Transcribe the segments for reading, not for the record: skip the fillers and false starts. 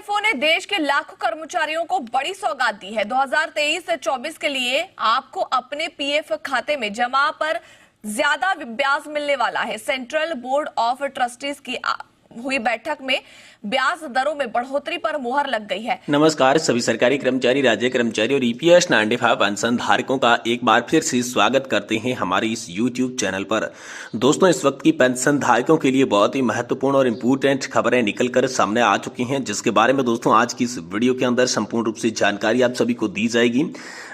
EPFO ने देश के लाखों कर्मचारियों को बड़ी सौगात दी है। 2023 से 24 के लिए आपको अपने पीएफ खाते में जमा पर ज्यादा ब्याज मिलने वाला है। सेंट्रल बोर्ड ऑफ ट्रस्टीज की हुई बैठक में ब्याज दरों में बढ़ोतरी पर मुहर लग गई है। नमस्कार सभी सरकारी कर्मचारी, राज्य कर्मचारी और ईपीएस 95 पेंशन धारकों का एक बार फिर से स्वागत करते हैं हमारे इस यूट्यूब चैनल पर। दोस्तों, इस वक्त की पेंशन धारकों के लिए बहुत ही महत्वपूर्ण और इम्पोर्टेंट खबरें निकलकर सामने आ चुकी हैं, जिसके बारे में दोस्तों आज की इस वीडियो के अंदर संपूर्ण रूप से जानकारी आप सभी को दी जाएगी।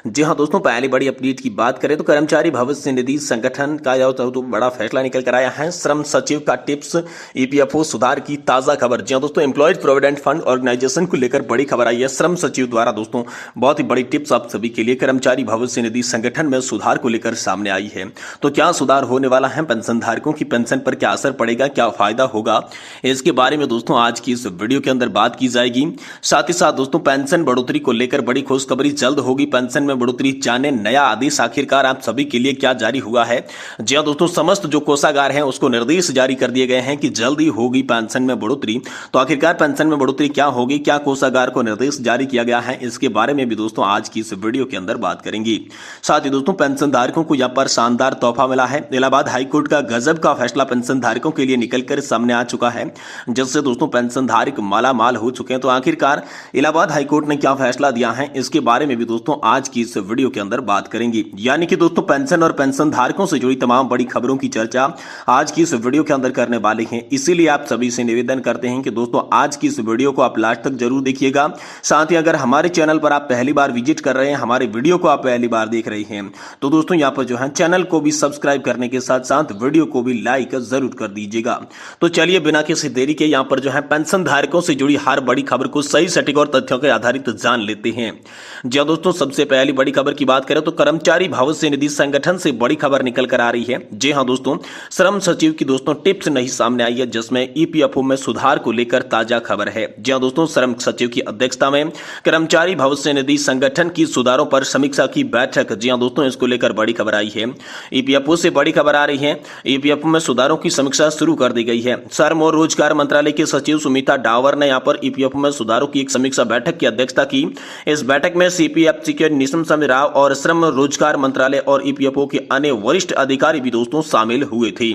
जी हाँ दोस्तों, पहली बड़ी अपडेट की बात करें तो कर्मचारी भविष्य निधि संगठन का तो बड़ा फैसला निकल कर आया है। श्रम सचिव का टिप्स, ईपीएफओ सुधार की ताजा खबर। जी हाँ दोस्तों, एम्प्लॉयज प्रोविडेंट फंड ऑर्गेनाइजेशन को लेकर बड़ी खबर आई है। श्रम सचिव द्वारा दोस्तों बहुत ही बड़ी टिप्स आप सभी के लिए कर्मचारी भविष्य निधि संगठन में सुधार को लेकर सामने आई है। तो क्या सुधार होने वाला है, पेंशन धारकों की पेंशन पर क्या असर पड़ेगा, क्या फायदा होगा, इसके बारे में दोस्तों आज की इस वीडियो के अंदर बात की जाएगी। साथ ही साथ दोस्तों पेंशन बढ़ोतरी को लेकर बड़ी खुशखबरी जल्द होगी। पेंशन में बढ़ोतरी जाने नया आदेश आखिरकार आप सभी के लिए क्या जारी हुआ है। जी हाँ दोस्तों, समस्त जो कोषागार हैं उसको निर्देश जारी कर दिए गए हैं कि जल्दी होगी पेंशन में बढ़ोतरी। तो आखिरकार पेंशन में बढ़ोतरी क्या होगी, क्या कोषागार को निर्देश जारी किया गया है, इसके बारे में भी दोस्तों आज की इस वीडियो के अंदर बात करेंगे। साथ ही दोस्तों पेंशन धारकों को यहां पर शानदार तोहफा मिला है। इलाहाबाद हाईकोर्ट का गजब का फैसला पेंशन धारकों के लिए निकलकर सामने आ चुका है, जिससे दोस्तों पेंशन धारक माला माल हो चुके हैं। तो आखिरकार इलाहाबाद हाईकोर्ट ने क्या फैसला दिया है, इसके बारे में भी दोस्तों आज की इस वीडियो के अंदर बात करेंगे। यानी कि दोस्तों पेंशन और पेंशन धारकों से जुड़ी तमाम बड़ी खबरों की चर्चा आज की इस वीडियो के अंदर करने वाले हैं। इसीलिए आप सभी से निवेदन करते हैं कि दोस्तों आज की इस वीडियो को आप लास्ट तक जरूर देखिएगा। साथ ही अगर हमारे चैनल पर आप पहली बार विजिट कर रहे हैं, हमारे वीडियो को आप पहली बार देख रहे हैं, तो दोस्तों यहाँ पर जो है चैनल को भी सब्सक्राइब करने के साथ साथ वीडियो को भी लाइक जरूर कर दीजिएगा। तो चलिए बिना किसी देरी के यहाँ पर जो है पेंशन धारकों से जुड़ी हर बड़ी खबर को सही सटीक और तथ्यों के आधारित जान लेते हैं। जी दोस्तों, सबसे पहली बड़ी खबर की बात करें तो कर्मचारी भविष्य निधि संगठन से बड़ी खबर निकल कर आ रही है। जी हाँ दोस्तों, श्रम सचिव की दोस्तों टिप्स नहीं सामने आई है, जिसमें ईपीएफओ में सुधार को लेकर ताजा खबर है। जी हाँ दोस्तों, श्रम सचिव की अध्यक्षता में कर्मचारी भविष्य निधि संगठन की सुधारों पर समीक्षा की बैठक। जी हाँ दोस्तों, इसको लेकर बड़ी खबर आई है। ईपीएफओ से बड़ी खबर आ रही है। ईपीएफओ में सुधारों की समीक्षा शुरू कर दी गई है। श्रम और रोजगार मंत्रालय के सचिव सुमिता डावर ने यहाँ पर ईपीएफओ में सुधारों की एक समीक्षा बैठक की अध्यक्षता की। इस बैठक में सीपीएफसी के निशम राव और श्रम रोजगार मंत्रालय और ईपीएफओ के अन्य वरिष्ठ अधिकारी भी दोस्तों शामिल हुए थे।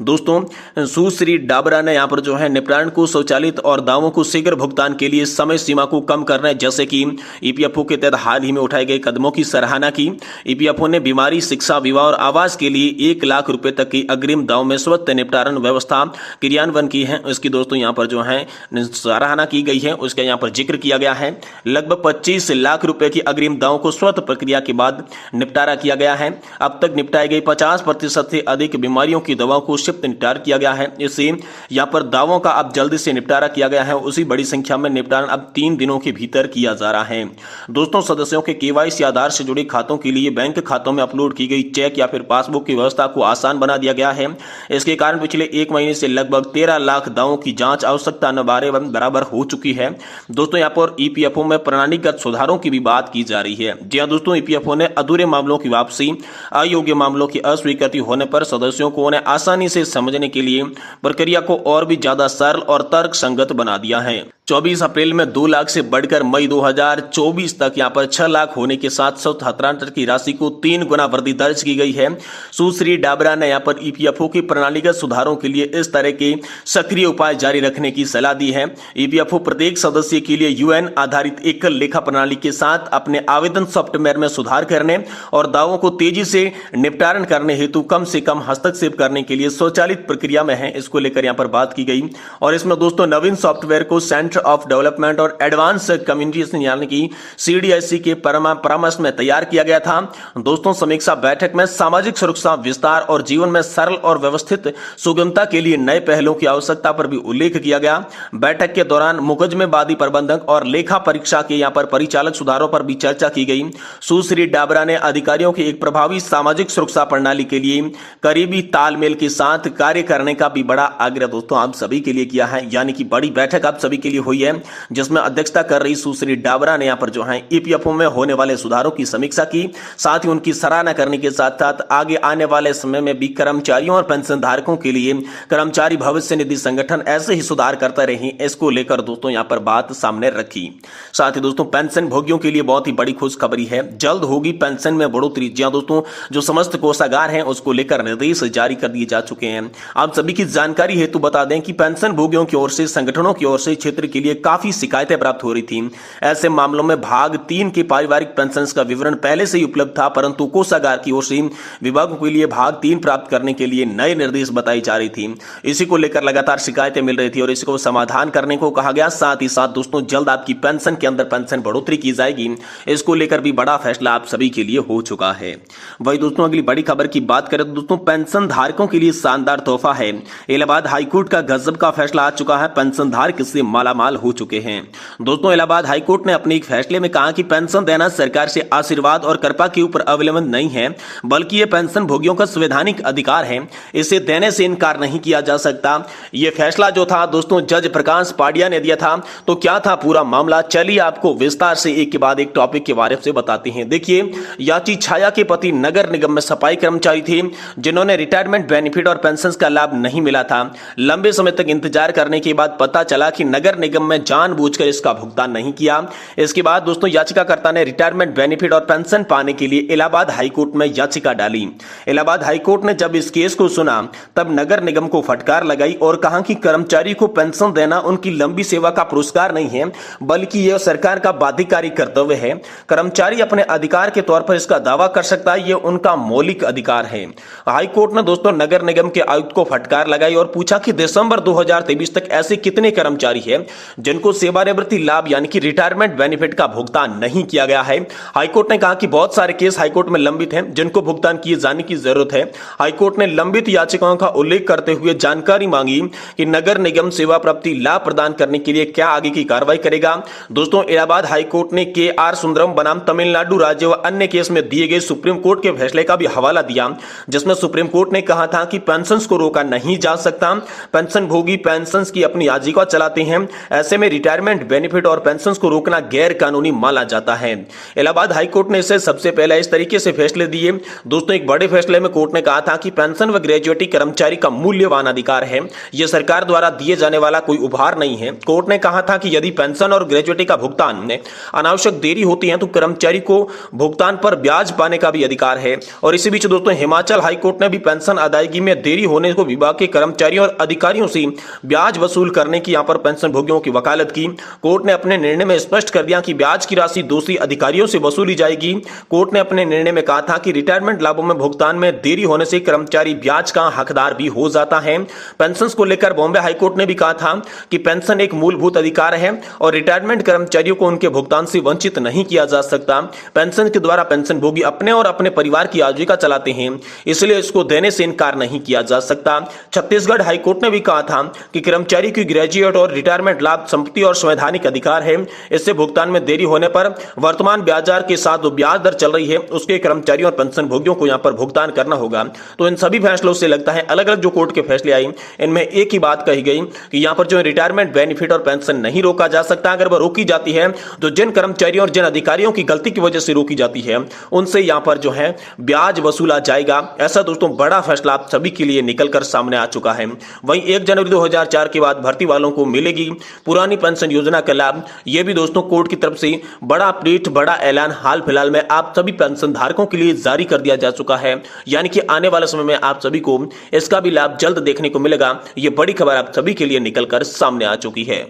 दोस्तों सुश्री डाबरा ने यहाँ पर जो है निपटान को स्वचालित और दावों को शीघ्र भुगतान के लिए समय सीमा को कम करने जैसे कि ईपीएफओ के तहत हाल ही में उठाए गए कदमों की सराहना की। ईपीएफओ ने बीमारी, शिक्षा, विवाह और आवास के लिए 1 लाख रुपए तक की अग्रिम दावों में स्वत निपटारण व्यवस्था क्रियान्वयन की है। इसकी दोस्तों यहाँ पर जो है सराहना की गई है, उसका यहाँ पर जिक्र किया गया है। लगभग 25 लाख रुपए की अग्रिम दावों को स्वत प्रक्रिया के बाद निपटारा किया गया है। अब तक निपटाई गई 50% से अधिक बीमारियों की दवाओं को शिफ्ट निपटारा किया गया है। इससे यहाँ पर दावों का अब जल्दी से निपटारा किया गया है। उसी बड़ी संख्या में निपटारा अब 3 दिनों के भीतर किया जा रहा है। दोस्तों सदस्यों के केवाईसी आधार से जुड़े खातों के लिए बैंक खातों में अपलोड की गई चेक या फिर पासबुक की व्यवस्था को आसान बना दिया गया है। इसके कारण पिछले 1 महीने से लगभग 13 लाख दावों की जांच आवश्यकता बराबर हो चुकी है। दोस्तों यहाँ पर ईपीएफओ में प्रणालीगत सुधारों की भी बात की जा रही है। जी हाँ दोस्तों, ईपीएफओ ने अधूरे मामलों की वापसी, अयोग्य मामलों की अस्वीकृति होने पर सदस्यों को उन्हें आसानी से समझने के लिए प्रक्रिया को और भी ज्यादा सरल और तर्कसंगत बना दिया है। 24 अप्रैल में 2 लाख से बढ़कर मई 2024 तक यहाँ पर 6 लाख होने के साथ 777 की राशि को 3 गुना वृद्धि दर्ज की गई है। सुश्री डाबरा ने यहाँ पर ईपीएफओ के प्रणालीगत सुधारों के लिए इस तरह के सक्रिय उपाय जारी रखने की सलाह दी है। ईपीएफओ प्रत्येक सदस्य के लिए यूएन आधारित एकल लेखा प्रणाली के साथ अपने आवेदन सॉफ्टवेयर में सुधार करने और दावों को तेजी से निपटारण करने हेतु कम से कम हस्तक्षेप करने के लिए स्वचालित प्रक्रिया में है। इसको लेकर यहाँ पर बात की गई और इसमें दोस्तों नवीन सॉफ्टवेयर को सेंटर ऑफ डेवलपमेंट और एडवांस कम्युनिकेशन यानी कि सीडीएससी के परामर्श में तैयार किया गया था। दोस्तों समीक्षा बैठक में सामाजिक सुरक्षा, विस्तार और जीवन में सरल और व्यवस्थित सुगमता के लिए नए पहलों की आवश्यकता पर भी उल्लेख किया गया। बैठक के दौरान मुकदमेबाजी प्रबंधक और लेखा परीक्षा के यहाँ पर परिचालक सुधारों पर भी चर्चा की गई। सुश्री डाबरा ने अधिकारियों की एक प्रभावी सामाजिक सुरक्षा प्रणाली के लिए करीबी तालमेल के साथ कार्य करने का भी बड़ा आग्रह दोस्तों आप सभी के लिए किया है। यानी कि बड़ी बैठक आप सभी के लिए हुई है, जिसमें अध्यक्षता कर रही सुश्री डाबरा ने यहाँ पर जो है ईपीएफओ में होने वाले सुधारों की समीक्षा की। साथ ही उनकी सराहना करने के साथ साथ आगे आने वाले समय में भी कर्मचारियों और पेंशन धारकों के लिए कर्मचारी भविष्य निधि संगठन ऐसे ही सुधार करता रहे, इसको लेकर दोस्तों यहाँ पर बात सामने रखी। साथ ही दोस्तों पेंशन भोगियों के लिए बहुत ही बड़ी खुशखबरी है, जल्द होगी पेंशन में बढ़ोतरी। जी हां दोस्तों, जो समस्त कोषागार हैं उसको लेकर निर्देश जारी कर दिए जा चुके हैं। आप सभी की जानकारी हेतु बता दें कि पेंशन भोगियों की ओर से, संगठनों की ओर से क्षेत्र के लिए काफी शिकायतें प्राप्त हो रही थी। ऐसे मामलों में भाग 3 के पारिवारिक पेंशन का विवरण पहले से ही उपलब्ध था, परंतु कोषागार की ओर से विभागों के लिए भाग 3 प्राप्त करने के लिए नए निर्देश बताई जा रही थी। इसी को लेकर लगातार शिकायतें मिल रही थी और इसको समाधान करने को कहा गया। साथ ही साथ दोस्तों जल्द आपकी पेंशन के अंदर पेंशन बढ़ोतरी की जाएगी, इसको लेकर भी बड़ा फैसला आप सभी के लिए हो चुका है। वही दोस्तों अगली बड़ी खबर की बात करें तो दोस्तों पेंशन धारकों के लिए शानदार तोहफा है। इलाहाबाद हाईकोर्ट का गजब का फैसला आ चुका है, पेंशन धारक इससे मालामाल हो चुके हैं। दोस्तों इलाहाबाद हाईकोर्ट ने अपने एक फैसले में कहा कि पेंशन देना सरकार से आशीर्वाद और कृपा के ऊपर अवलंबन नहीं है, बल्कि यह पेंशन भोगियों का संवैधानिक अधिकार है, इसे देने से इनकार नहीं किया जा सकता। यह फैसला जो था दोस्तों जज प्रकाश पाडिया ने दिया था। तो क्या था पूरा मामला, चलिए आपको विस्तार से एक के बाद एक टॉपिक के बारे में बताते हैं। देखिए, याची छाया के पति नगर निगम में सफाई कर्मचारी थे, जिन्होंने रिटायरमेंट बेनिफिट और पेंशन का लाभ नहीं मिला था। लंबे समय तक इंतजार करने के बाद पता चला कि नगर निगम में जानबूझकर इसका भुगतान नहीं किया। इसके बाद दोस्तों याचिकाकर्ता ने रिटायरमेंट बेनिफिट और पेंशन पाने के लिए इलाहाबाद हाईकोर्ट में याचिका डाली। इलाहाबाद हाईकोर्ट ने जब इस केस को सुना तब नगर निगम को फटकार लगाई और कहा कि कर्मचारी को पेंशन देना उनकी लंबी सेवा का पुरस्कार नहीं है, बल्कि यह सरकार का बाध्यकारी कर्तव्य है। कर्मचारी अपने अधिकार के तौर पर इसका दावा कर सकता है, यह उनका मौलिक अधिकार है। हाईकोर्ट ने दोस्तों नगर निगम के आयुक्त को फटकार लगाई और पूछा कि दिसंबर 2023 तक ऐसे कितने कर्मचारी हैं जिनको सेवानिवृत्ति लाभ यानी कि रिटायरमेंट बेनिफिट का भुगतान नहीं किया गया है। हाईकोर्ट ने कहा कि बहुत सारे केस हाईकोर्ट में लंबित हैं जिनको भुगतान किए जाने की जरूरत है। हाईकोर्ट ने लंबित याचिकाओं का उल्लेख करते हुए जानकारी मांगी कि नगर निगम सेवा प्राप्ति लाभ प्रदान करने के लिए क्या आगे की कार्रवाई करेगा। दोस्तों इलाहाबाद हाईकोर्ट ने KR सुंदरम बनाम तमिलनाडु राज्य व अन्य केस में दिए गए सुप्रीम कोर्ट के फैसले का भी हवाला दिया, जिसमें सुप्रीम कोर्ट ने कहा था कि पेंशन को रोका नहीं जा सकता। पेंशन भोगी पेंशन की अपनी आजीविका चलाते हैं, ऐसे में रिटायरमेंट बेनिफिट और पेंशन को रोकना गैर कानूनी माना जाता है। इलाहाबाद हाईकोर्ट ने इसे सबसे पहले इस तरीके से फैसले दिए। दोस्तों एक बड़े फैसले में कोर्ट ने कहा था कि पेंशन व ग्रेजुएटी कर्मचारी का मूल्यवान अधिकार है, यह सरकार द्वारा दिए जाने वाला कोई उपहार नहीं है। कोर्ट ने कहा था कि यदि पेंशन और ग्रेजुएटी का भुगतान में अनावश्यक देरी होती है तो कर्मचारी को भुगतान पर ब्याज पाने का भी अधिकार है। और इसी बीच दोस्तों हिमाचल हाईकोर्ट ने भी पेंशन अदायगी में देरी होने को विभाग के कर्मचारियों और अधिकारियों से ब्याज वसूल करने की यहां पर पेंशन भोगियों की वकालत की। कोर्ट ने अपने निर्णय में स्पष्ट कर दिया कि ब्याज की राशि दोषी अधिकारियों से वसूली जाएगी। कोर्ट ने अपने निर्णय में कहा था कि रिटायरमेंट लाभों में भुगतान में देरी होने से कर्मचारी ब्याज का हकदार भी हो जाता है। पेंशन को लेकर बॉम्बे हाईकोर्ट ने भी कहा था कि पेंशन एक मूलभूत अधिकार है और रिटायरमेंट कर्मचारियों को उनके भुगतान से वंचित नहीं किया जा सकता। पेंशन के द्वारा पेंशन भोगी अपने और अपने परिवार की आजीविका चलाते हैं, इसलिए इसको देने से इनकार नहीं किया जा सकता। छत्तीसगढ़ हाईकोर्ट ने भी कहा था कि कर्मचारी की ग्रेजुएट और रिटायरमेंट लाभ संपत्ति और संवैधानिक अधिकार है, इससे भुगतान में देरी होने पर वर्तमान ब्याज दर के साथ जो ब्याज दर चल रही है उसके कर्मचारियों और पेंशन भोगियों को यहां पर भुगतान करना होगा। तो इन सभी फैसलों से लगता है अलग अलग जो कोर्ट के फैसले आए इनमें एक ही बात कही गई कि यहां पर जो रिटायरमेंट बेनिफिट और पेंशन नहीं रोका जा सकता। अगर वह रोकी जाती है तो जिन कर्मचारियों और जिन अधिकारियों की गलती की वजह से रोकी जाती है उनसे यहां पर जो है ब्याज वसूला जाएगा। ऐसा दोस्तों बड़ा फैसला आप सभी के लिए निकलकर सामने आ चुका है। वहीं 1 जनवरी 2004 के बाद भर्ती वालों को मिलेगी पुरानी पेंशन योजना का लाभ। यह भी दोस्तों कोर्ट की तरफ से बड़ा अपडेट, बड़ा ऐलान हाल फिलहाल में आप सभी पेंशन धारकों के लिए जारी कर दिया जा चुका है, यानी कि आने वाले समय में आप सभी को इसका भी लाभ जल्द देखने को मिलेगा। यह बड़ी खबर आप सभी के लिए निकलकर सामने आ चुकी है।